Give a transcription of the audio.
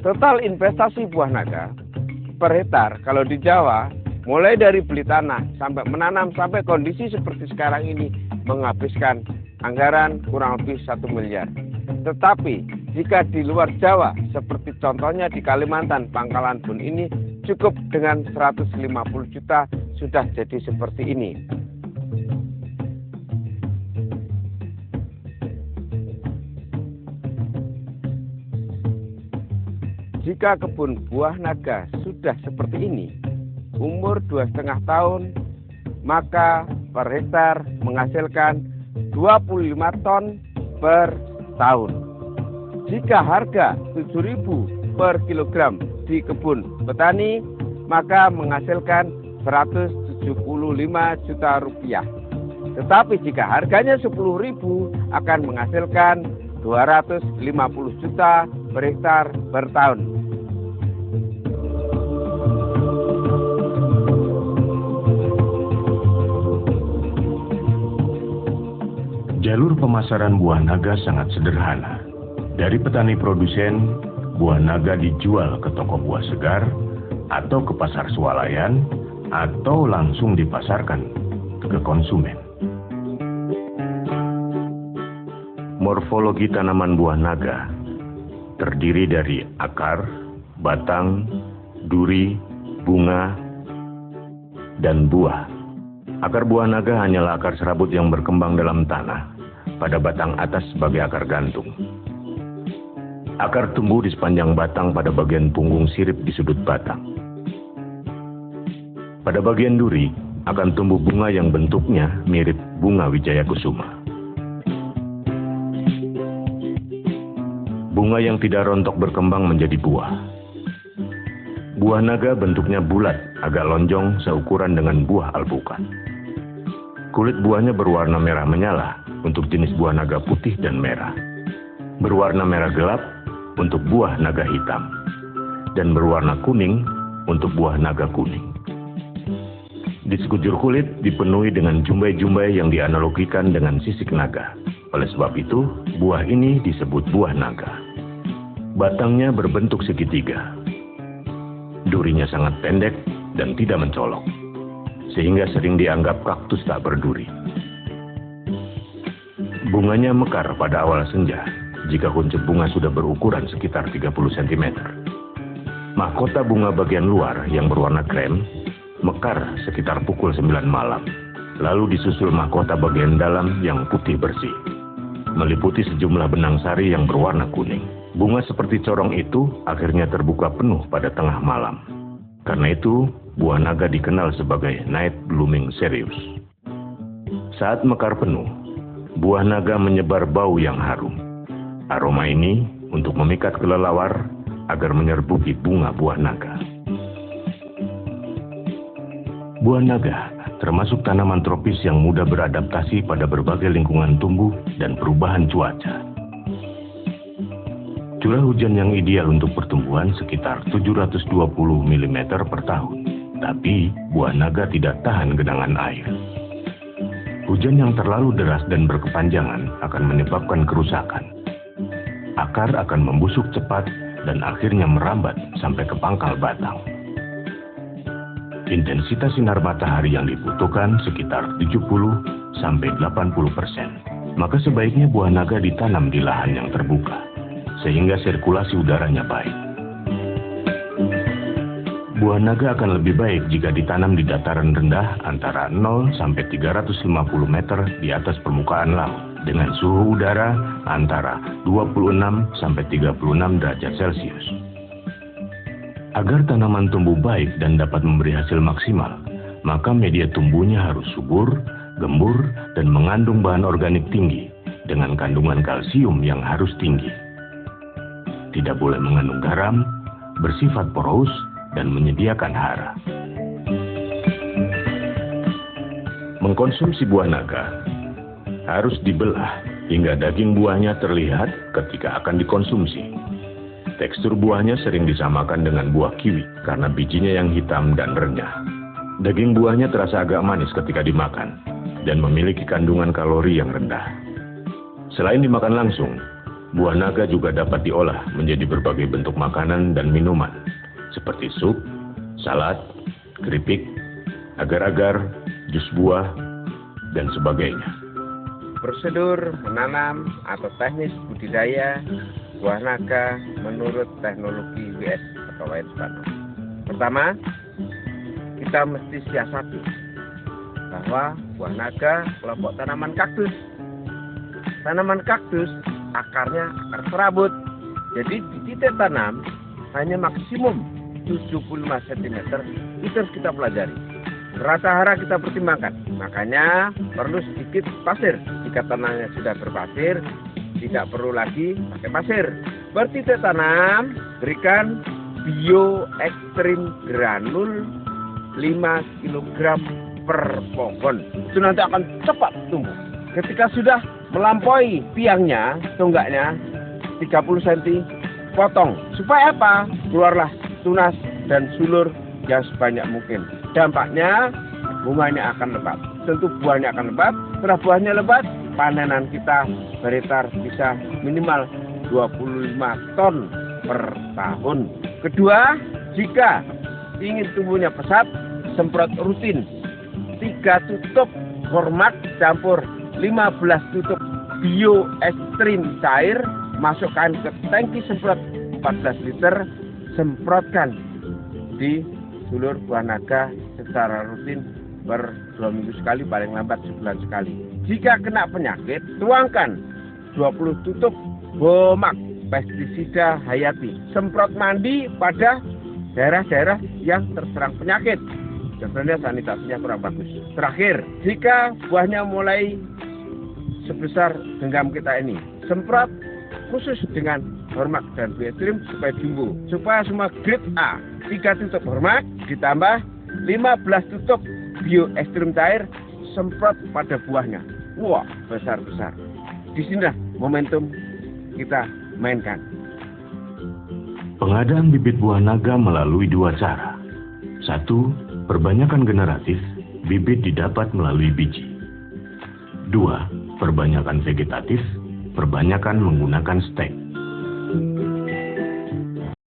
Total investasi buah naga per hektar kalau di Jawa, mulai dari beli tanah sampai menanam sampai kondisi seperti sekarang ini menghabiskan anggaran kurang lebih 1 miliar. Tetapi jika di luar Jawa, seperti contohnya di Kalimantan, Pangkalan Bun ini cukup dengan 150 juta sudah jadi seperti ini. Jika kebun buah naga sudah seperti ini, umur 2,5 tahun, maka per hektar menghasilkan 25 ton per tahun. Jika harga 7.000 per kilogram di kebun petani, maka menghasilkan 175 juta rupiah. Tetapi jika harganya 10.000 akan menghasilkan 250 juta per hektar per tahun. Jalur pemasaran buah naga sangat sederhana. Dari petani produsen, buah naga dijual ke toko buah segar, atau ke pasar swalayan, atau langsung dipasarkan ke konsumen. Morfologi tanaman buah naga terdiri dari akar, batang, duri, bunga, dan buah. Akar buah naga hanyalah akar serabut yang berkembang dalam tanah, pada batang atas sebagai akar gantung. Akar tumbuh di sepanjang batang pada bagian punggung sirip di sudut batang. Pada bagian duri akan tumbuh bunga yang bentuknya mirip bunga wijaya kusuma. Bunga yang tidak rontok berkembang menjadi buah. Buah naga bentuknya bulat, agak lonjong seukuran dengan buah alpukat. Kulit buahnya berwarna merah menyala untuk jenis buah naga putih dan merah, berwarna merah gelap untuk buah naga hitam, dan berwarna kuning untuk buah naga kuning. Di sekujur kulit dipenuhi dengan jumbai-jumbai yang dianalogikan dengan sisik naga. Oleh sebab itu, buah ini disebut buah naga. Batangnya berbentuk segitiga. Durinya sangat pendek dan tidak mencolok, sehingga sering dianggap kaktus tak berduri. Bunganya mekar pada awal senja, jika kuncup bunga sudah berukuran sekitar 30 cm. Mahkota bunga bagian luar yang berwarna krem mekar sekitar pukul 9 malam, lalu disusul mahkota bagian dalam yang putih bersih, meliputi sejumlah benang sari yang berwarna kuning. Bunga seperti corong itu akhirnya terbuka penuh pada tengah malam. Karena itu, buah naga dikenal sebagai night blooming serius. Saat mekar penuh, buah naga menyebar bau yang harum. Aroma ini untuk memikat kelelawar agar menyerbuki bunga buah naga. Buah naga termasuk tanaman tropis yang mudah beradaptasi pada berbagai lingkungan tumbuh dan perubahan cuaca. Curah hujan yang ideal untuk pertumbuhan sekitar 720 mm per tahun. Tapi buah naga tidak tahan genangan air. Hujan yang terlalu deras dan berkepanjangan akan menyebabkan kerusakan. Akar akan membusuk cepat dan akhirnya merambat sampai ke pangkal batang. Intensitas sinar matahari yang dibutuhkan sekitar 70-80%. Maka sebaiknya buah naga ditanam di lahan yang terbuka, sehingga sirkulasi udaranya baik. Buah naga akan lebih baik jika ditanam di dataran rendah antara 0 sampai 350 meter di atas permukaan laut, dengan suhu udara antara 26 sampai 36 derajat Celcius. Agar tanaman tumbuh baik dan dapat memberi hasil maksimal, maka media tumbuhnya harus subur, gembur, dan mengandung bahan organik tinggi dengan kandungan kalsium yang harus tinggi. Tidak boleh mengandung garam, bersifat porous, dan menyediakan hara. Mengkonsumsi buah naga harus dibelah hingga daging buahnya terlihat ketika akan dikonsumsi. Tekstur buahnya sering disamakan dengan buah kiwi karena bijinya yang hitam dan renyah. Daging buahnya terasa agak manis ketika dimakan dan memiliki kandungan kalori yang rendah. Selain dimakan langsung, Buah naga juga dapat diolah menjadi berbagai bentuk makanan dan minuman, seperti sup, salad, keripik, agar-agar, jus buah, dan sebagainya. Prosedur menanam atau teknis budidaya buah naga menurut teknologi WS atau Wayang Tanam. Pertama, kita mesti siasati bahwa buah naga kelompok tanaman kaktus. Tanaman kaktus akarnya akar serabut. Jadi di titik tanam hanya maksimum 75 cm. Itu harus kita pelajari. Rasa hara kita pertimbangkan. Makanya perlu sedikit pasir. Jika tanahnya sudah berpasir, tidak perlu lagi pakai pasir. Bertitik tanam, berikan bio ekstrim granul 5 kg per pohon. Itu nanti akan cepat tumbuh. Ketika sudah melampaui tiangnya, tonggaknya 30 cm, potong. Supaya apa? Keluarlah tunas dan sulur yang sebanyak mungkin. Dampaknya bunganya akan lebat. Tentu buahnya akan lebat. Setelah buahnya lebat, panenan kita Beritar bisa minimal 25 ton per tahun. Kedua, jika ingin tumbuhnya pesat, semprot rutin 3 tutup hormat campur 15 tutup bio ekstrim cair, masukkan ke tangki semprot 14 liter, semprotkan di sulur buah naga secara rutin per 2 minggu sekali, paling lambat sebulan sekali. Jika kena penyakit, tuangkan 20 tutup bomak pestisida hayati, semprot mandi pada daerah-daerah yang terserang penyakit. Contohnya sanitasinya kurang bagus. Terakhir, jika buahnya mulai sebesar genggam kita ini, semprot khusus dengan hormat dan biotrim supaya tumbuh. Supaya semua grade A, 3 tutup hormat ditambah 15 tutup bio ekstrim cair, semprot pada buahnya. Wah, besar-besar. Di sinilah momentum kita mainkan. Pengadaan bibit buah naga melalui 2 cara. 1. Perbanyakan generatif, bibit didapat melalui biji. 2. Perbanyakan vegetatif, perbanyakan menggunakan stek.